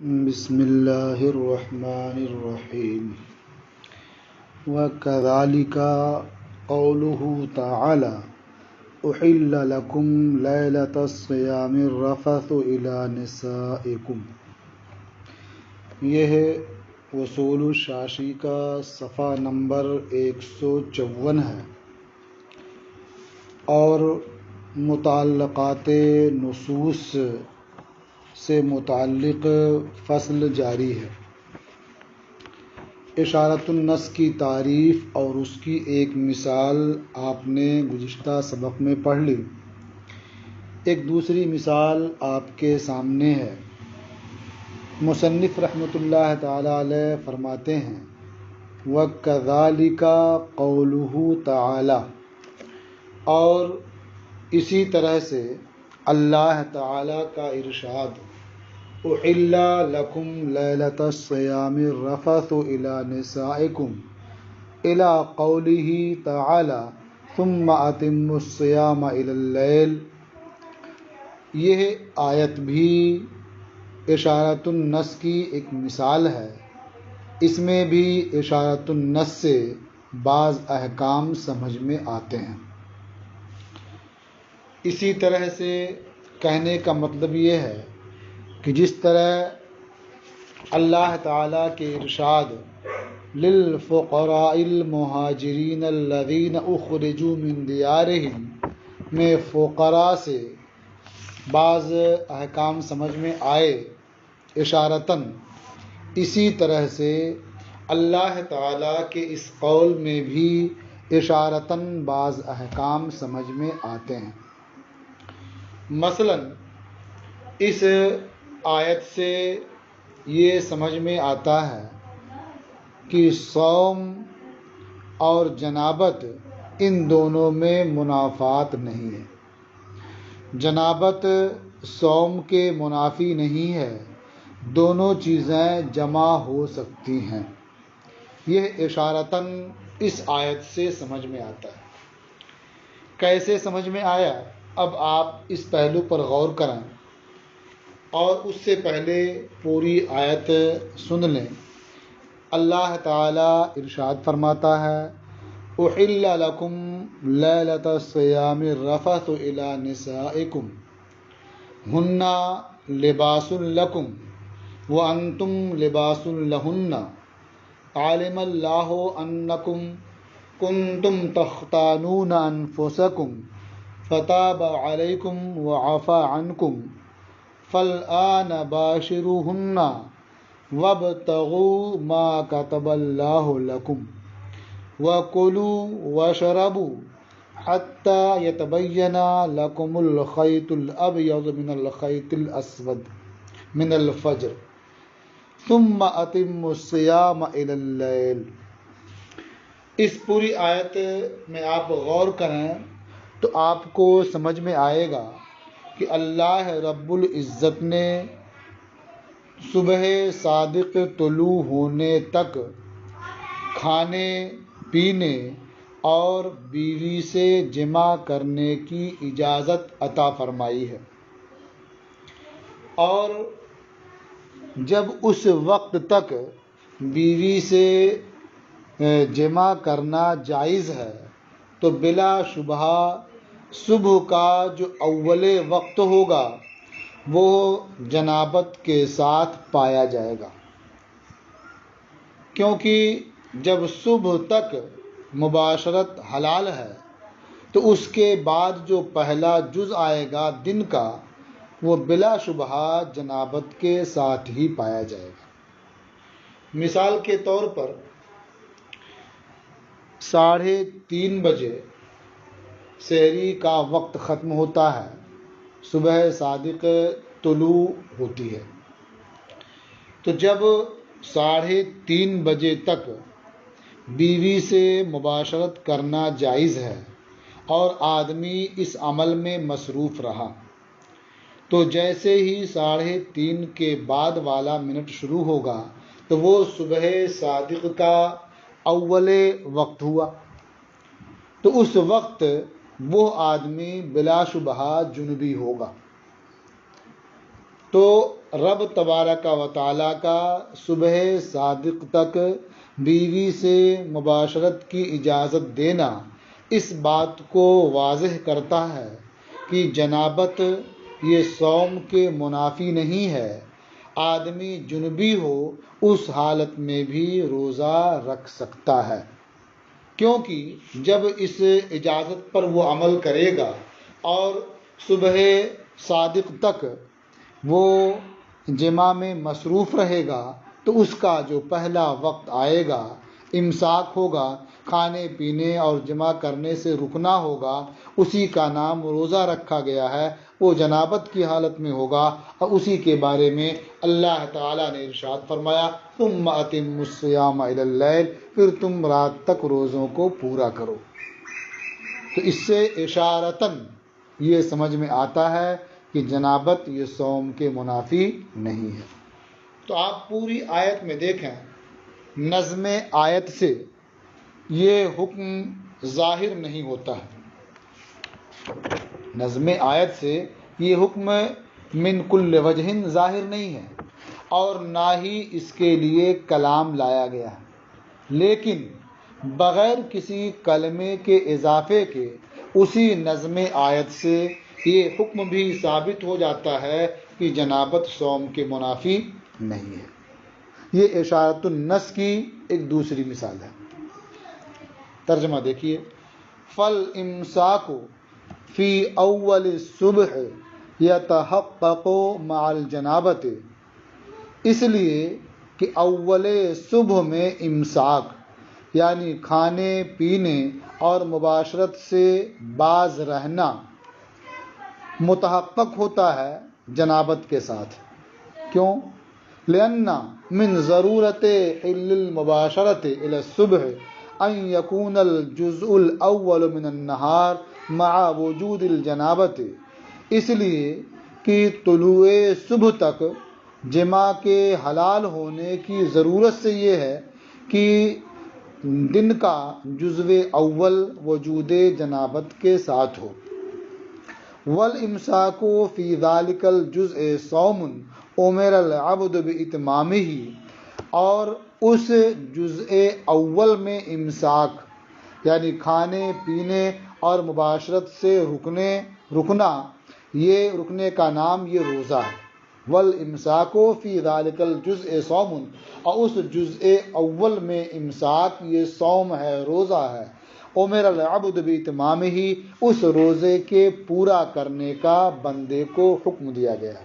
بسم اللہ الرحمن الرحیم وَكَذَلِكَ قَوْلُهُ تَعَالَى أُحِلَّ لَكُمْ لَيْلَةَ الصِّيَامِ الرَّفَثُ إِلَى نِسَائِكُمْ۔ یہ ہے وصول الشاشی کا صفحہ نمبر 154 ہے اور متعلقات نصوص سے متعلق فصل جاری ہے۔ اشارۃ النص کی تعریف اور اس کی ایک مثال آپ نے گزشتہ سبق میں پڑھ لی۔ ایک دوسری مثال آپ کے سامنے ہے۔ مصنف رحمۃ اللہ تعالی علیہ فرماتے ہیں وَكَذَلِكَ قَوْلُهُ تَعَالَى، اور اسی طرح سے اللہ تعالی کا ارشاد اُحِلَّ لَكُمْ لَيْلَةَ الصِّيَامِ الرَّفَثُ إِلَى نِسَائِكُمْ إِلَى قَوْلِهِ تَعَالَى ثُمَّ أَتِمُّوا الصِّيَامَ إِلَى اللَّيْلِ۔ یہ آیت بھی اشارۃ النص کی ایک مثال ہے۔ اس میں بھی اشارۃ النص سے بعض احکام سمجھ میں آتے ہیں۔ اسی طرح سے کہنے کا مطلب یہ ہے کہ جس طرح اللہ تعالیٰ کے ارشاد للفقراء المہاجرین الذین اخرجوا من دیارہم میں فقراء سے بعض احکام سمجھ میں آئے اشارتاً، اسی طرح سے اللہ تعالیٰ کے اس قول میں بھی اشارتاً بعض احکام سمجھ میں آتے ہیں۔ مثلاً اس آیت سے یہ سمجھ میں آتا ہے کہ صوم اور جنابت ان دونوں میں منافات نہیں ہے۔ جنابت صوم کے منافی نہیں ہے، دونوں چیزیں جمع ہو سکتی ہیں۔ یہ اشارتاً اس آیت سے سمجھ میں آتا ہے۔ کیسے سمجھ میں آیا؟ اب آپ اس پہلو پر غور کریں اور اس سے پہلے پوری آیت سن لیں۔ اللہ تعالیٰ ارشاد فرماتا ہے اُحِلَّ لَكُمْ لَيْلَةَ الصِّيَامِ الرَّفَثُ إِلَى نِسَائِكُمْ هُنَّ لِبَاسٌ لَكُمْ وَأَنْتُمْ لِبَاسٌ لَهُنَّ عَلِمَ اللَّهُ أَنَّكُمْ كُنْتُمْ تَخْتَانُونَ أَنفُسَكُمْ فَتَابَ عَلَيْكُمْ وَعَفَا عَنْكُمْ فَالْآنَ بَاشِرُوهُنَّ وَابْتَغُوا مَا كَتَبَ اللَّهُ لَكُمْ وَكُلُوا وَاشْرَبُوا حَتَّى يَتَبَيَّنَ لَكُمُ الْخَيْطُ الْأَبْيَضُ مِنَ الْخَيْطِ الْأَسْوَدِ مِنَ الْفَجْرِ ثُمَّ أَتِمُّوا الصِّيَامَ إِلَى اللَّيْلِ۔ اس پوری آیت میں آپ غور کریں تو آپ کو سمجھ میں آئے گا کہ اللہ رب العزت نے صبح صادق طلوع ہونے تک کھانے پینے اور بیوی سے جمع کرنے کی اجازت عطا فرمائی ہے، اور جب اس وقت تک بیوی سے جمع کرنا جائز ہے تو بلا شبہ صبح کا جو اول وقت ہوگا وہ جنابت کے ساتھ پایا جائے گا، کیونکہ جب صبح تک مباشرت حلال ہے تو اس کے بعد جو پہلا جز آئے گا دن کا وہ بلا شبہ جنابت کے ساتھ ہی پایا جائے گا۔ مثال کے طور پر 3:30 بجے سحری کا وقت ختم ہوتا ہے، صبح صادق طلوع ہوتی ہے، تو جب 3:30 بجے تک بیوی سے مباشرت کرنا جائز ہے اور آدمی اس عمل میں مصروف رہا، تو جیسے ہی 3:30 کے بعد والا منٹ شروع ہوگا تو وہ صبح صادق کا اول وقت ہوا، تو اس وقت وہ آدمی بلا شبہ جنبی ہوگا۔ تو رب تبارک و تعالیٰ کا صبح صادق تک بیوی سے مباشرت کی اجازت دینا اس بات کو واضح کرتا ہے کہ جنابت یہ صوم کے منافی نہیں ہے۔ آدمی جنبی ہو اس حالت میں بھی روزہ رکھ سکتا ہے، کیونکہ جب اس اجازت پر وہ عمل کرے گا اور صبح صادق تک وہ جماع میں مصروف رہے گا تو اس کا جو پہلا وقت آئے گا امساک ہوگا، کھانے پینے اور جمع کرنے سے رکنا ہوگا، اسی کا نام روزہ رکھا گیا ہے۔ وہ جنابت کی حالت میں ہوگا اور اسی کے بارے میں اللہ تعالیٰ نے ارشاد فرمایا ثم اتموا الصیام الی اللیل، پھر تم رات تک روزوں کو پورا کرو۔ تو اس سے اشارتاً یہ سمجھ میں آتا ہے کہ جنابت یہ صوم کے منافی نہیں ہے۔ تو آپ پوری آیت میں دیکھیں، نظم آیت سے یہ حکم ظاہر نہیں ہوتا ہے۔ نظم آیت سے یہ حکم من کل وجہ ظاہر نہیں ہے اور نہ ہی اس کے لیے کلام لایا گیا ہے، لیکن بغیر کسی کلمے کے اضافے کے اسی نظم آیت سے یہ حکم بھی ثابت ہو جاتا ہے کہ جنابت صوم کے منافی نہیں ہے۔ یہ اشارۃ النص کی ایک دوسری مثال ہے۔ ترجمہ دیکھیے، فالامساک فی اول الصبح یتحقق مع الجنابت، اس لیے کہ اول صبح میں امساک یعنی کھانے پینے اور مباشرت سے باز رہنا متحقق ہوتا ہے جنابت کے ساتھ۔ کیوں؟ لأن من ضرورت حل المباشرت إلى الصبح ان يكون الجزء الاول من النهار مع وجود الجنابت، اس لیے کہ طلوع صبح تک جماع کے حلال ہونے کی ضرورت سے یہ ہے کہ دن کا جزو اول وجود جنابت کے ساتھ ہو۔ والامساک فی ذلک الجزء صوم امر العبد باتمامہ، اور اس جزء اول میں امساک یعنی کھانے پینے اور مباشرت سے رکنا، یہ رکنے کا نام یہ روزہ ہے۔ والامساک فی ذلک الجزء صوم، اور اس جزء اول میں امساک یہ صوم ہے، روزہ ہے۔ امر العبد باتمامہ، اس روزے کے پورا کرنے کا بندے کو حکم دیا گیا۔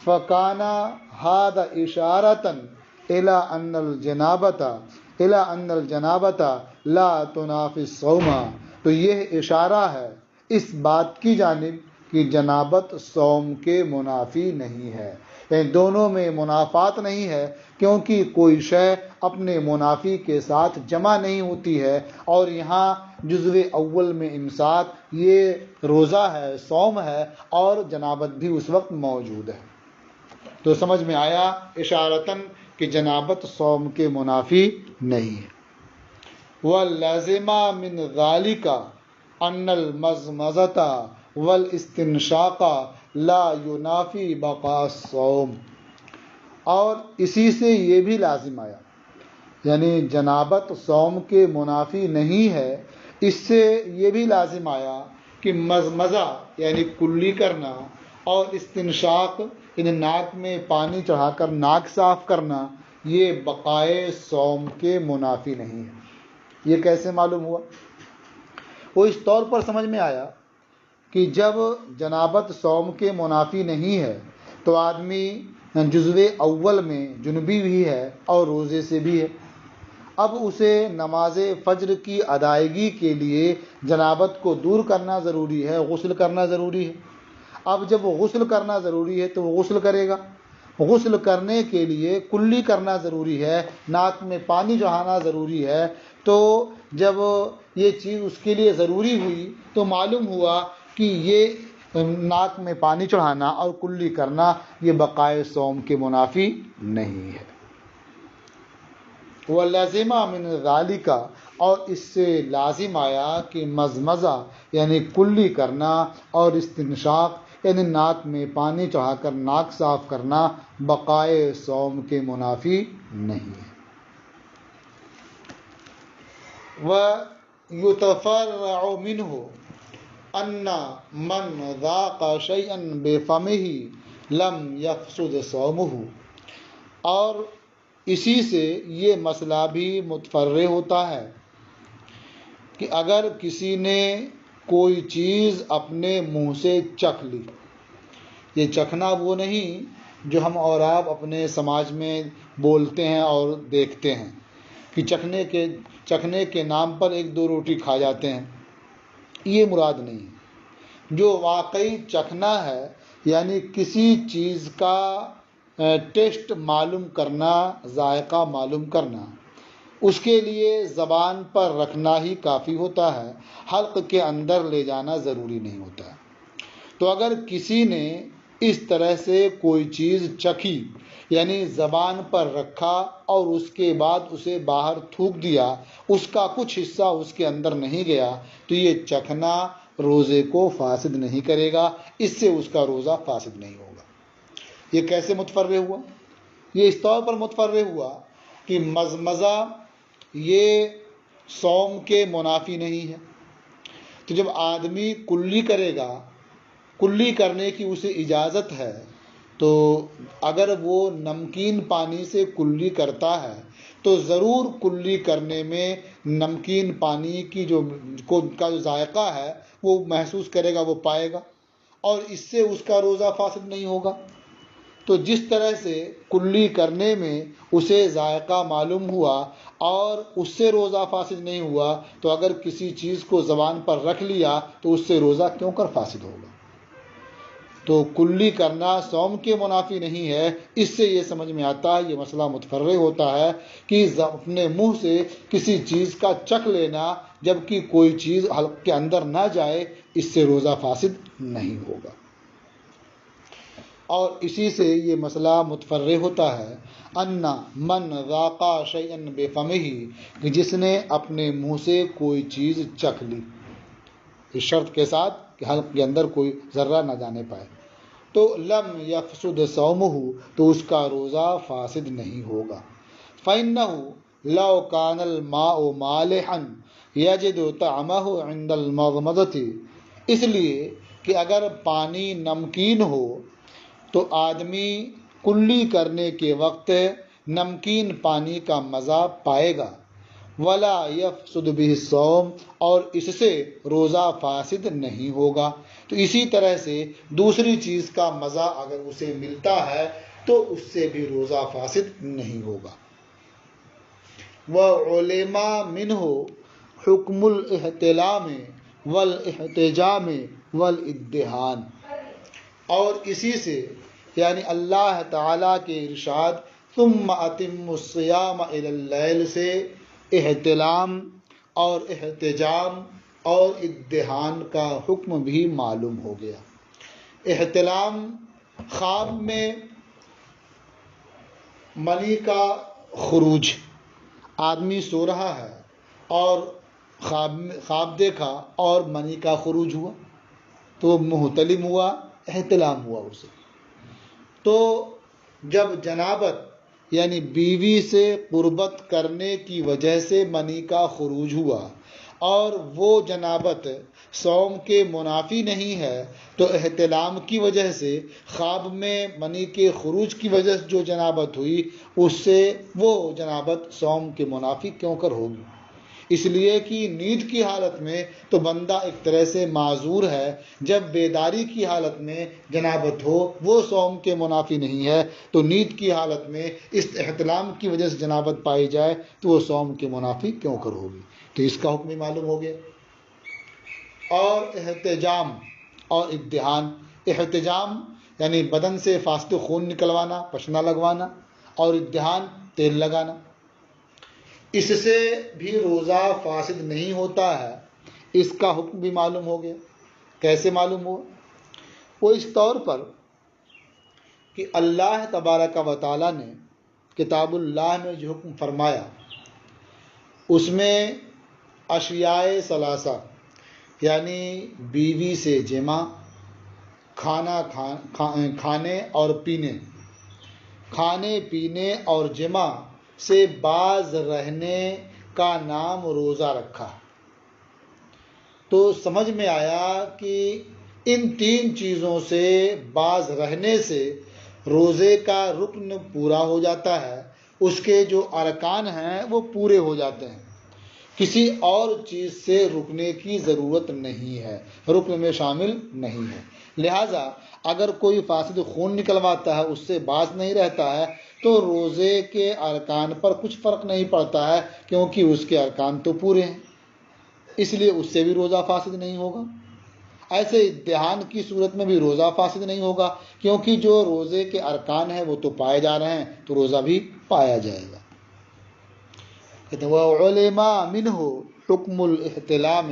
فکان ھذا اشارۃ الی ان الجنابۃ لا تنافی الصوم، تو یہ اشارہ ہے اس بات کی جانب کہ جنابت صوم کے منافی نہیں ہے، یعنی دونوں میں منافات نہیں ہے، کیونکہ کوئی شے اپنے منافی کے ساتھ جمع نہیں ہوتی ہے، اور یہاں جزو اول میں امساک یہ روزہ ہے، صوم ہے، اور جنابت بھی اس وقت موجود ہے۔ تو سمجھ میں آیا اشارتاً کہ جنابت صوم کے منافی نہیں ہے۔ وَلَزِمَ مِنْ ذَلِكَ أَنَّ الْمَزْمَزَةَ وَالْإِسْتِنْشَاقَ لَا يُنَافِي بَقَاءَ الصَّوْمِ، اور اسی سے یہ بھی لازم آیا، یعنی جنابت صوم کے منافی نہیں ہے، اس سے یہ بھی لازم آیا کہ مزمزہ یعنی کلی کرنا اور استنشاق یعنی ناک میں پانی چڑھا کر ناک صاف کرنا یہ بقائے صوم کے منافی نہیں ہے۔ یہ کیسے معلوم ہوا؟ وہ اس طور پر سمجھ میں آیا کہ جب جنابت صوم کے منافی نہیں ہے تو آدمی جزو اول میں جنبی بھی ہے اور روزے سے بھی ہے۔ اب اسے نماز فجر کی ادائیگی کے لیے جنابت کو دور کرنا ضروری ہے، غسل کرنا ضروری ہے۔ اب جب وہ غسل کرنا ضروری ہے تو وہ غسل کرے گا۔ غسل کرنے کے لیے کلی کرنا ضروری ہے، ناک میں پانی چڑھانا ضروری ہے۔ تو جب یہ چیز اس کے لیے ضروری ہوئی تو معلوم ہوا کہ یہ ناک میں پانی چڑھانا اور کلی کرنا یہ بقائے صوم کے منافی نہیں ہے۔ وَلَزِمَ مِنْ ذَلِكَ، اور اس سے لازم آیا کہ مزمزہ یعنی کلی کرنا اور استنشاق یعنی ناک میں پانی چڑھا کر ناک صاف کرنا بقائے صوم کے منافی نہیں ہے۔ وَيُتَفَرَّعُ مِنْهُ أَنَّ مَنْ ذَاقَ شَيْئًا بِفَمِهِ لَمْ يَفْسُدْ صَوْمُهُ، اور اسی سے یہ مسئلہ بھی متفرع ہوتا ہے کہ اگر کسی نے کوئی چیز اپنے منہ سے چکھ لی، یہ چکھنا وہ نہیں جو ہم اور آپ اپنے سماج میں بولتے ہیں اور دیکھتے ہیں کہ چکھنے کے نام پر ایک دو روٹی کھا جاتے ہیں، یہ مراد نہیں ہے۔ جو واقعی چکھنا ہے یعنی کسی چیز کا ٹیسٹ معلوم کرنا، ذائقہ معلوم کرنا، اس کے لیے زبان پر رکھنا ہی کافی ہوتا ہے، حلق کے اندر لے جانا ضروری نہیں ہوتا ہے۔ تو اگر کسی نے اس طرح سے کوئی چیز چکھی یعنی زبان پر رکھا اور اس کے بعد اسے باہر تھوک دیا، اس کا کچھ حصہ اس کے اندر نہیں گیا، تو یہ چکھنا روزے کو فاسد نہیں کرے گا، اس سے اس کا روزہ فاسد نہیں ہوگا۔ یہ کیسے متفرع ہوا؟ یہ اس طور پر متفرع ہوا کہ مزمزہ یہ صوم کے منافی نہیں ہے۔ تو جب آدمی کلی کرے گا، کلی کرنے کی اسے اجازت ہے، تو اگر وہ نمکین پانی سے کلی کرتا ہے تو ضرور کلی کرنے میں نمکین پانی کی کا جو ذائقہ ہے وہ محسوس کرے گا، وہ پائے گا، اور اس سے اس کا روزہ فاسد نہیں ہوگا۔ تو جس طرح سے کلی کرنے میں اسے ذائقہ معلوم ہوا اور اس سے روزہ فاسد نہیں ہوا، تو اگر کسی چیز کو زبان پر رکھ لیا تو اس سے روزہ کیوں کر فاسد ہوگا؟ تو کلی کرنا صوم کے منافی نہیں ہے۔ اس سے یہ سمجھ میں آتا ہے، یہ مسئلہ متفرع ہوتا ہے کہ اپنے منہ سے کسی چیز کا چکھ لینا جبکہ کوئی چیز حلق کے اندر نہ جائے، اس سے روزہ فاسد نہیں ہوگا۔ اور اسی سے یہ مسئلہ متفرع ہوتا ہے ان من ذاق شیئا بفمہ، کہ جس نے اپنے منہ سے کوئی چیز چکھ لی، اس شرط کے ساتھ کہ حلق کے اندر کوئی ذرہ نہ جانے پائے، تو لم یفسد صومہ، تو اس کا روزہ فاسد نہیں ہوگا۔ فإنہ لو کان الماء مالحا یجد طعمہ عند المضمضۃ، اس لیے کہ اگر پانی نمکین ہو تو آدمی کلی کرنے کے وقت نمکین پانی کا مزہ پائے گا، ولا یفسد بہ الصوم، اور اس سے روزہ فاسد نہیں ہوگا۔ تو اسی طرح سے دوسری چیز کا مزہ اگر اسے ملتا ہے تو اس سے بھی روزہ فاسد نہیں ہوگا۔ وعلم منہ حکم الاحتلام والاحتجام والادہان، اور اسی سے یعنی اللہ تعالیٰ کے ارشاد ثم اتم الصیام الی اللیل سے احتلام اور احتجام اور ادہان کا حکم بھی معلوم ہو گیا۔ احتلام خواب میں منی کا خروج، آدمی سو رہا ہے اور خواب دیکھا اور منی کا خروج ہوا تو وہ محتلم ہوا، احتلام ہوا اسے۔ تو جب جنابت یعنی بیوی سے قربت کرنے کی وجہ سے منی کا خروج ہوا اور وہ جنابت صوم کے منافی نہیں ہے، تو احتلام کی وجہ سے خواب میں منی کے خروج کی وجہ سے جو جنابت ہوئی، اس سے وہ جنابت صوم کے منافی کیوں کر ہوگی؟ اس لیے کہ نیند کی حالت میں تو بندہ ایک طرح سے معذور ہے، جب بیداری کی حالت میں جنابت ہو وہ صوم کے منافی نہیں ہے، تو نیند کی حالت میں اس احتلام کی وجہ سے جنابت پائی جائے تو وہ صوم کے منافی کیوں کر ہوگی؟ تو اس کا حکم معلوم ہو گیا۔ اور احتجام اور ادہان، احتجام یعنی بدن سے فاسد خون نکلوانا، پشنا لگوانا، اور ادہان تیل لگانا، اس سے بھی روزہ فاسد نہیں ہوتا ہے، اس کا حکم بھی معلوم ہو گیا۔ کیسے معلوم ہوا؟ وہ اس طور پر کہ اللہ تبارک و تعالیٰ نے کتاب اللہ میں جو حکم فرمایا اس میں اشیاء ثلاثہ یعنی بیوی سے جمع، کھانے پینے اور جمع سے باز رہنے کا نام روزہ رکھا۔ تو سمجھ میں آیا کہ ان تین چیزوں سے باز رہنے سے روزے کا رکن پورا ہو جاتا ہے، اس کے جو ارکان ہیں وہ پورے ہو جاتے ہیں، کسی اور چیز سے رکنے کی ضرورت نہیں ہے، رکن میں شامل نہیں ہے۔ لہٰذا اگر کوئی فاسد خون نکلواتا ہے، اس سے باز نہیں رہتا ہے، تو روزے کے ارکان پر کچھ فرق نہیں پڑتا ہے، کیونکہ اس کے ارکان تو پورے ہیں، اس لیے اس سے بھی روزہ فاسد نہیں ہوگا۔ ایسے ادھان کی صورت میں بھی روزہ فاسد نہیں ہوگا، کیونکہ جو روزے کے ارکان ہیں وہ تو پائے جا رہے ہیں، تو روزہ بھی پایا جائے گا۔ وَعُلِمَ مِنْهُ حُکْمُ الْاِحْتِلَامِ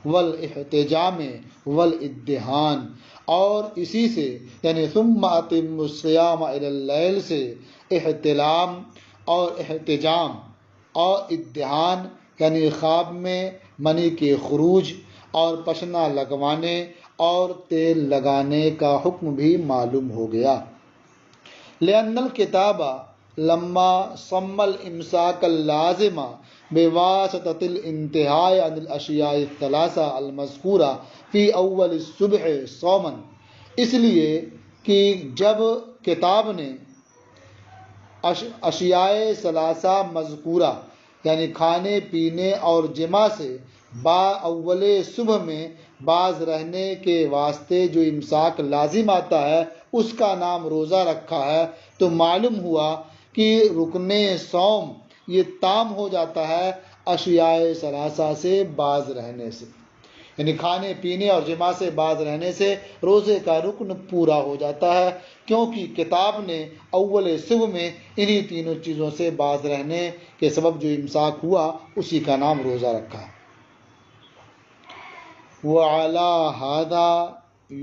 وَالْاِحْتِجَامِ وَالْاِدِّہَانِ، اور اسی سے یعنی ثُمَّ أَتِمُّ الصِّيَامَ إِلَى اللَّيْلِ سے احتلام اور احتجام اور ادھان یعنی خواب میں منی کے خروج اور پشنا لگوانے اور تیل لگانے کا حکم بھی معلوم ہو گیا۔ لأن الكتاب لما سمى الإمساك اللازم بواسطة الانتهاء عن الأشياء الثلاثة المذكورة في أول الصبح صوما، اس لیے کہ جب کتاب نے اشیاء ثلاثہ مذکورہ یعنی کھانے پینے اور جمع سے اول صبح میں باز رہنے کے واسطے جو امساک لازم آتا ہے اس کا نام روزہ رکھا ہے، تو معلوم ہوا کہ رکن صوم یہ تام ہو جاتا ہے اشیاء ثلاثہ سے باز رہنے سے، یعنی کھانے پینے اور جمع سے باز رہنے سے روزے کا رکن پورا ہو جاتا ہے، کیونکہ کتاب نے اول صبح میں انہی تینوں چیزوں سے باز رہنے کے سبب جو امساک ہوا اسی کا نام روزہ رکھا۔ وَعَلَى هَذَا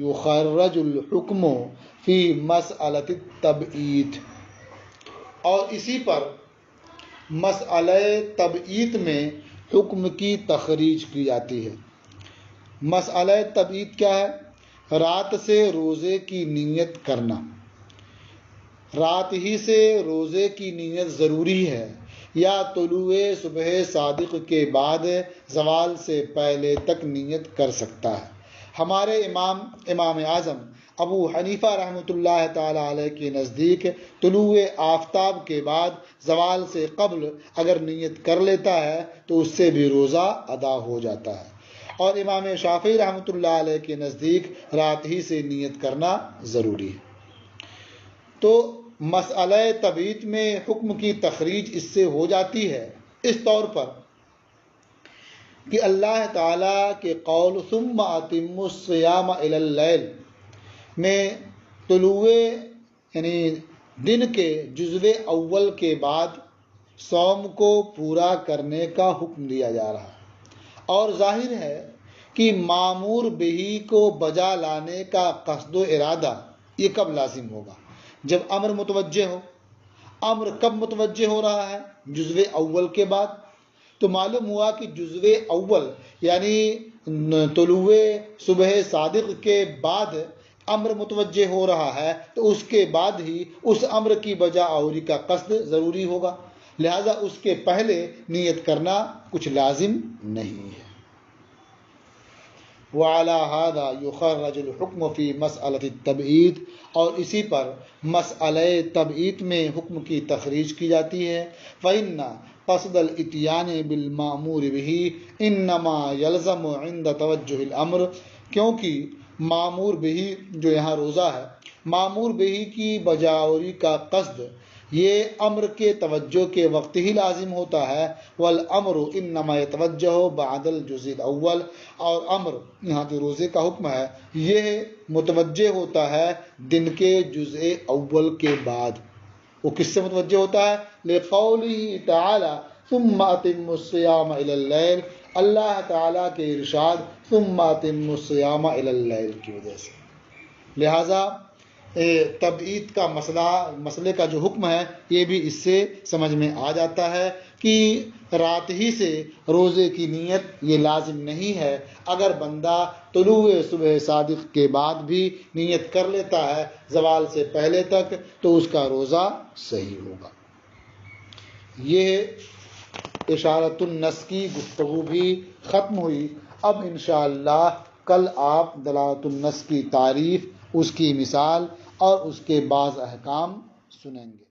يُخَرَّجُ الْحُكْمُ فِي مَسْأَلَةِ التَّبْعِيدِ، اور اسی پر مسئلہ تبعید میں حکم کی تخریج کی جاتی ہے۔ مسئلہ تبعید کیا ہے؟ رات سے روزے کی نیت کرنا۔ رات ہی سے روزے کی نیت ضروری ہے یا طلوع صبح صادق کے بعد زوال سے پہلے تک نیت کر سکتا ہے؟ ہمارے امام اعظم ابو حنیفہ رحمۃ اللہ تعالی علیہ کے نزدیک طلوع آفتاب کے بعد زوال سے قبل اگر نیت کر لیتا ہے تو اس سے بھی روزہ ادا ہو جاتا ہے، اور امام شافعی رحمۃ اللہ علیہ کے نزدیک رات ہی سے نیت کرنا ضروری ہے۔ تو مسئلہ تبعید میں حکم کی تخریج اس سے ہو جاتی ہے، اس طور پر کہ اللہ تعالیٰ کے قول ثم اتموا الصیام الی اللیل میں طلوع یعنی دن کے جزو اول کے بعد صوم کو پورا کرنے کا حکم دیا جا رہا ہے، اور ظاہر ہے کہ مامور بہی کو بجا لانے کا قصد و ارادہ یہ کب لازم ہوگا؟ جب امر متوجہ ہو۔ امر کب متوجہ ہو رہا ہے؟ جزو اول کے بعد۔ تو معلوم ہوا کہ جزو اول یعنی طلوع صبح صادق کے بعد امر متوجہ ہو رہا ہے، تو اس کے بعد ہی اس امر کی بجا آوری کا قصد ضروری ہوگا، لہذا اس کے پہلے نیت کرنا کچھ لازم نہیں ہے۔ وَعَلَى هَذَا يُخَرَّجُ الْحُكْمُ فِي مَسْأَلَةِ التَّبْعِيد، اور اسی پر مسئلہ تبعید میں حکم کی تخریج کی جاتی ہے۔ فَإِنَّ قَصْدَ الْإِتْيَانِ بِالْمَأْمُورِ بِهِ إِنَّمَا يَلْزَمُ عِنْدَ تَوَجُّهِ الْأَمْرِ، کیونکہ مامور بہی جو یہاں روزہ ہے، مامور بہی کی بجاوری کا قصد یہ امر کے توجہ کے وقت ہی لازم ہوتا ہے۔ والامر انما يتوجہ بعد الجزء الاول، اور امر یہاں جو روزے کا حکم ہے یہ متوجہ ہوتا ہے دن کے جزء اول کے بعد۔ وہ کس سے متوجہ ہوتا ہے؟ لقوله تعالی ثم اتموا الصیام الی اللیل، اللہ تعالیٰ کے ارشاد ثم اتموا الصیام الی اللیل کی وجہ سے۔ لہٰذا تبعید کا مسئلے کا جو حکم ہے یہ بھی اس سے سمجھ میں آ جاتا ہے کہ رات ہی سے روزے کی نیت یہ لازم نہیں ہے. اگر بندہ طلوع صبح صادق کے بعد بھی نیت کر لیتا ہے زوال سے پہلے تک تو اس کا روزہ صحیح ہوگا. یہ اشارۃ النص کی گفتگو بھی ختم ہوئی. اب انشاءاللہ کل آپ دلالۃ النص کی تعریف، اس کی مثال اور اس کے بعض احکام سنیں گے.